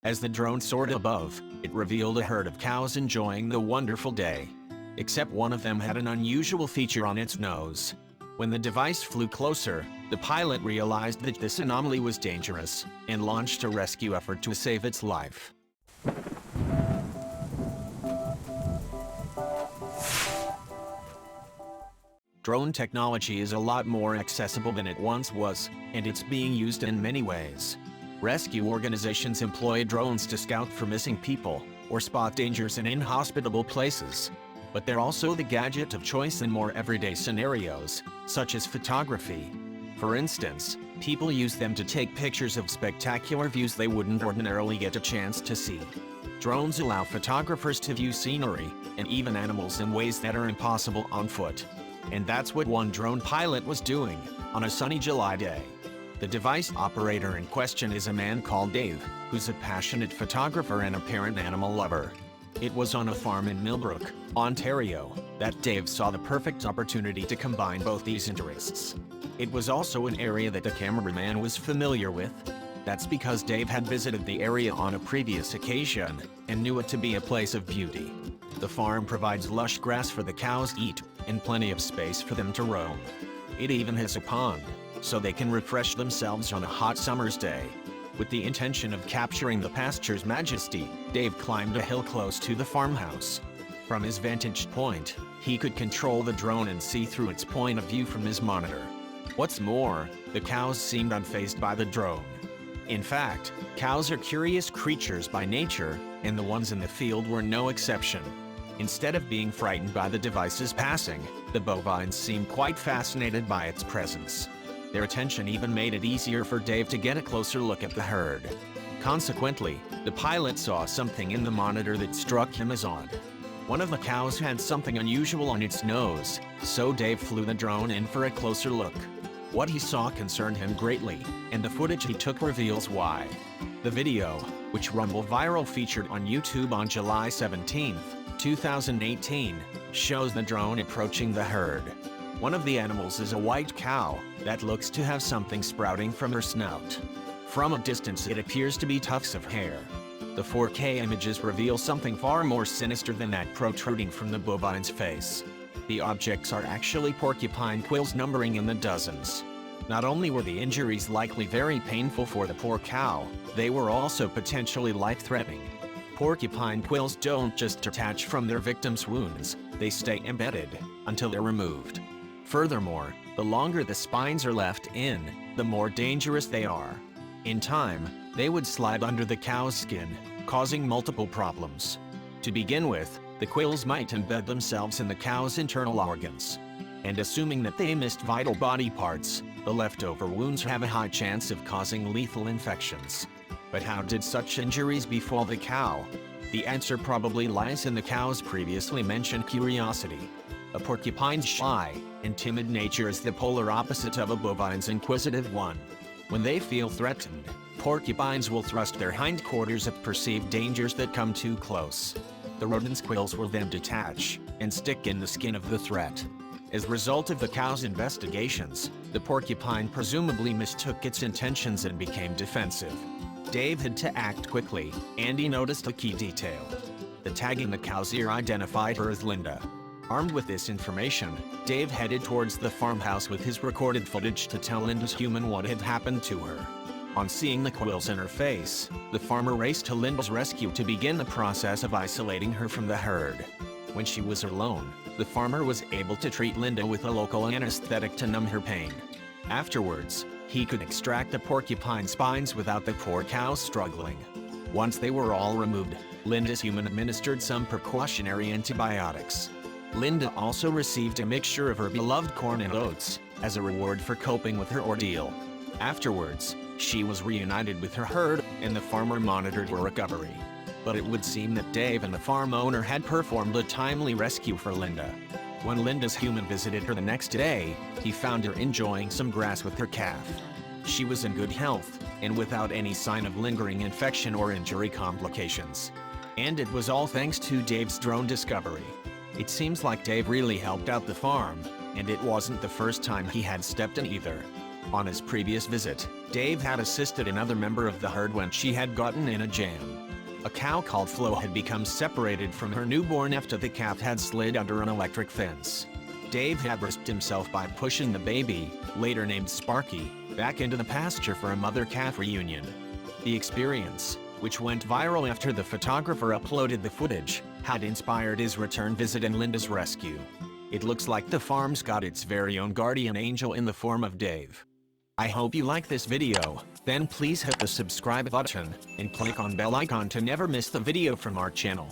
As the drone soared above, it revealed a herd of cows enjoying the wonderful day. Except one of them had an unusual feature on its nose. When the device flew closer, the pilot realized that this anomaly was dangerous and launched a rescue effort to save its life. Drone technology is a lot more accessible than it once was, and it's being used in many ways. Rescue organizations employ drones to scout for missing people or spot dangers in inhospitable places. But they're also the gadget of choice in more everyday scenarios, such as photography. For instance, people use them to take pictures of spectacular views they wouldn't ordinarily get a chance to see. Drones allow photographers to view scenery and even animals in ways that are impossible on foot. And that's what one drone pilot was doing on a sunny July day. The device operator in question is a man called Dave, who's a passionate photographer and apparent animal lover. It was on a farm in Millbrook, Ontario, that Dave saw the perfect opportunity to combine both these interests. It was also an area that the cameraman was familiar with. That's because Dave had visited the area on a previous occasion and knew it to be a place of beauty. The farm provides lush grass for the cows to eat and plenty of space for them to roam. It even has a pond, so they can refresh themselves on a hot summer's day. With the intention of capturing the pasture's majesty, Dave climbed a hill close to the farmhouse. From his vantage point, he could control the drone and see through its point of view from his monitor. What's more, the cows seemed unfazed by the drone. In fact, cows are curious creatures by nature, and the ones in the field were no exception. Instead of being frightened by the device's passing, the bovines seemed quite fascinated by its presence. Their attention even made it easier for Dave to get a closer look at the herd. Consequently, the pilot saw something in the monitor that struck him as odd. One of the cows had something unusual on its nose, so Dave flew the drone in for a closer look. What he saw concerned him greatly, and the footage he took reveals why. The video, which rumbled viral, featured on YouTube on July 17, 2018, shows the drone approaching the herd. One of the animals is a white cow that looks to have something sprouting from her snout. From a distance, it appears to be tufts of hair. The 4K images reveal something far more sinister than that protruding from the bovine's face. The objects are actually porcupine quills numbering in the dozens. Not only were the injuries likely very painful for the poor cow, they were also potentially life-threatening. Porcupine quills don't just detach from their victims' wounds, they stay embedded until they're removed. Furthermore, the longer the spines are left in, the more dangerous they are. In time, they would slide under the cow's skin, causing multiple problems. To begin with, the quills might embed themselves in the cow's internal organs. And assuming that they missed vital body parts, the leftover wounds have a high chance of causing lethal infections. But how did such injuries befall the cow? The answer probably lies in the cow's previously mentioned curiosity. A porcupine's shy and timid nature is the polar opposite of a bovine's inquisitive one. When they feel threatened, porcupines will thrust their hindquarters at perceived dangers that come too close. The rodent's quills will then detach and stick in the skin of the threat. As a result of the cow's investigations, the porcupine presumably mistook its intentions and became defensive. Dave had to act quickly, and he noticed a key detail. The tag in the cow's ear identified her as Linda. Armed with this information, Dave headed towards the farmhouse with his recorded footage to tell Linda's human what had happened to her. On seeing the quills in her face, the farmer raced to Linda's rescue to begin the process of isolating her from the herd. When she was alone, the farmer was able to treat Linda with a local anesthetic to numb her pain. Afterwards, he could extract the porcupine spines without the poor cow struggling. Once they were all removed, Linda's human administered some precautionary antibiotics. Linda also received a mixture of her beloved corn and oats as a reward for coping with her ordeal. Afterwards, she was reunited with her herd, and the farmer monitored her recovery. But it would seem that Dave and the farm owner had performed a timely rescue for Linda. When Linda's human visited her the next day, he found her enjoying some grass with her calf. She was in good health, and without any sign of lingering infection or injury complications. And it was all thanks to Dave's drone discovery. It seems like Dave really helped out the farm, and it wasn't the first time he had stepped in either. On his previous visit, Dave had assisted another member of the herd when she had gotten in a jam. A cow called Flo had become separated from her newborn after the calf had slid under an electric fence. Dave had risked himself by pushing the baby, later named Sparky, back into the pasture for a mother-calf reunion. The experience, which went viral after the photographer uploaded the footage, had inspired his return visit and Linda's rescue. It looks like the farm's got its very own guardian angel in the form of Dave. I hope you like this video, then please hit the subscribe button, and click on bell icon to never miss the video from our channel.